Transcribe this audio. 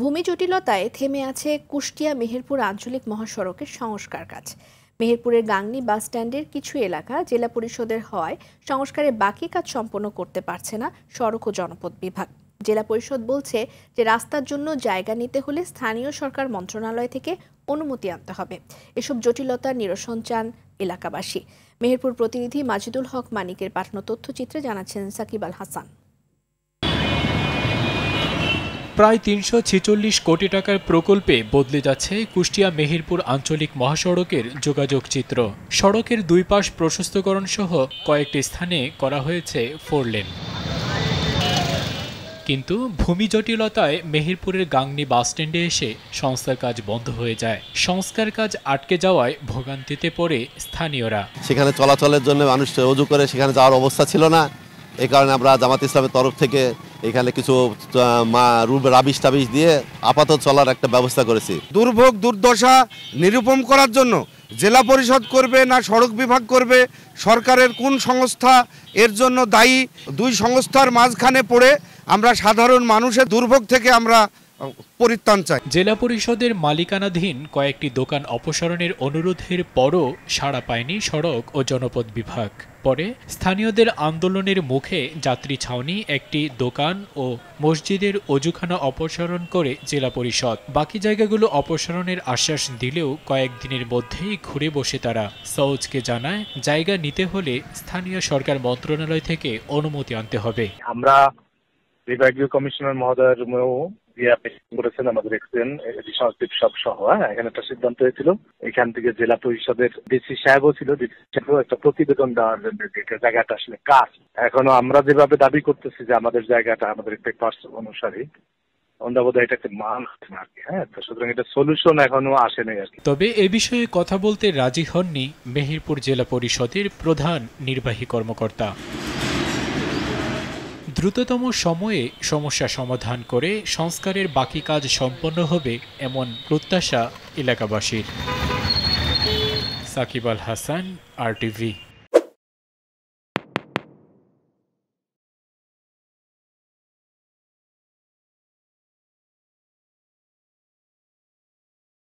ভূমি জটিলতায় থেমে আছে কুষ্টিয়া মেহেরপুর আঞ্চলিক মহাসড়কের সংস্কার কাজ। মেহেরপুরের গাংনী বাস স্ট্যান্ডের কিছু এলাকা জেলা পরিষদের হওয়ায় সংস্কারের বাকি কাজ সম্পন্ন করতে পারছে না সড়ক ও জনপথ বিভাগ। জেলা পরিষদ বলছে যে রাস্তার জন্য জায়গা নিতে হলে স্থানীয় সরকার মন্ত্রণালয় থেকে অনুমতি আনতে হবে। এসব জটিলতার নিরসন চান এলাকাবাসী। মেহেরপুর প্রতিনিধি মাজিদুল হক মানিকের পাঠানো তথ্যচিত্রে জানাচ্ছেন সাকিব আল হাসান। প্রায় ৩৪৬ কোটি টাকার প্রকল্পে বদলে যাচ্ছে কুষ্টিয়া মেহেরপুর আঞ্চলিক মহাসড়কের যোগাযোগ চিত্র। সড়কের দুই পাশ প্রশস্তকরণ সহ কয়েকটি স্থানে করা হয়েছে 4 লেন। কিন্তু ভূমি জটিলতায় মেহেরপুরের গাংনী বাস স্ট্যান্ডে এসে সংস্কার কাজ বন্ধ হয়ে যায়। সংস্কার কাজ আটকে যাওয়ায় ভোগান্তিতে পড়ে স্থানীয়রা। সেখানে চলাচলের জন্য মানুষ অজু করে সেখানে যাওয়ার অবস্থা ছিল না। এই কারণে আমরা জামাত ইসলামের তরফ থেকে এখানে কিছু রাবিশ টাবিশ দিয়ে আপাতত চলার একটা ব্যবস্থা করেছি। দুর্ভোগ দুর্দশা নিরূপণ করার জন্য জেলা পরিষদ করবে না সড়ক বিভাগ করবে, সরকারের কোন সংস্থা এর জন্য দায়ী? দুই সংস্থার মাঝখানে পড়ে আমরা সাধারণ মানুষের দুর্ভোগ থেকে আমরা পরিত্রাণ চাই। জেলা পরিষদের মালিকানাধীন কয়েকটি দোকান অপসারণের অনুরোধের পরও সাড়া পায়নি সড়ক ও জনপথ বিভাগ। পরে স্থানীয়দের আন্দোলনের মুখে যাত্রী ছাউনি, একটি দোকান ও মসজিদের অজুখানা অপসারণ করে জেলা পরিষদ। বাকি জায়গাগুলো অপসারণের আশ্বাস দিলেও কয়েকদিনের মধ্যেই ঘুরে বসে তারা। সওজকে জানায় জায়গা নিতে হলে স্থানীয় সরকার মন্ত্রণালয় থেকে অনুমতি আনতে হবে। আমরা বিভাগীয় কমিশনার মহোদয়ের করেছেন, আমাদের সব সহ এখানে একটা সিদ্ধান্ত হয়েছিল। এখান থেকে জেলা পরিষদের ডিসি সাহেবও ছিল, একটা প্রতিবেদন দেওয়ার জন্য জায়গাটা আসলে কাজ। এখনো আমরা যেভাবে দাবি করতেছি যে আমাদের জায়গাটা আমাদের পেপারস অনুসারে সুতরাং এটা সলিউশন এখনো আসেনি আর কি। তবে এ বিষয়ে কথা বলতে রাজি হননি মেহেরপুর জেলা পরিষদের প্রধান নির্বাহী কর্মকর্তা। দ্রুততম সময়ে সমস্যা সমাধান করে সংস্কারের বাকি কাজ সম্পন্ন হবে এমন প্রত্যাশা এলাকাবাসীর। সাকিব আল হাসান, RTV।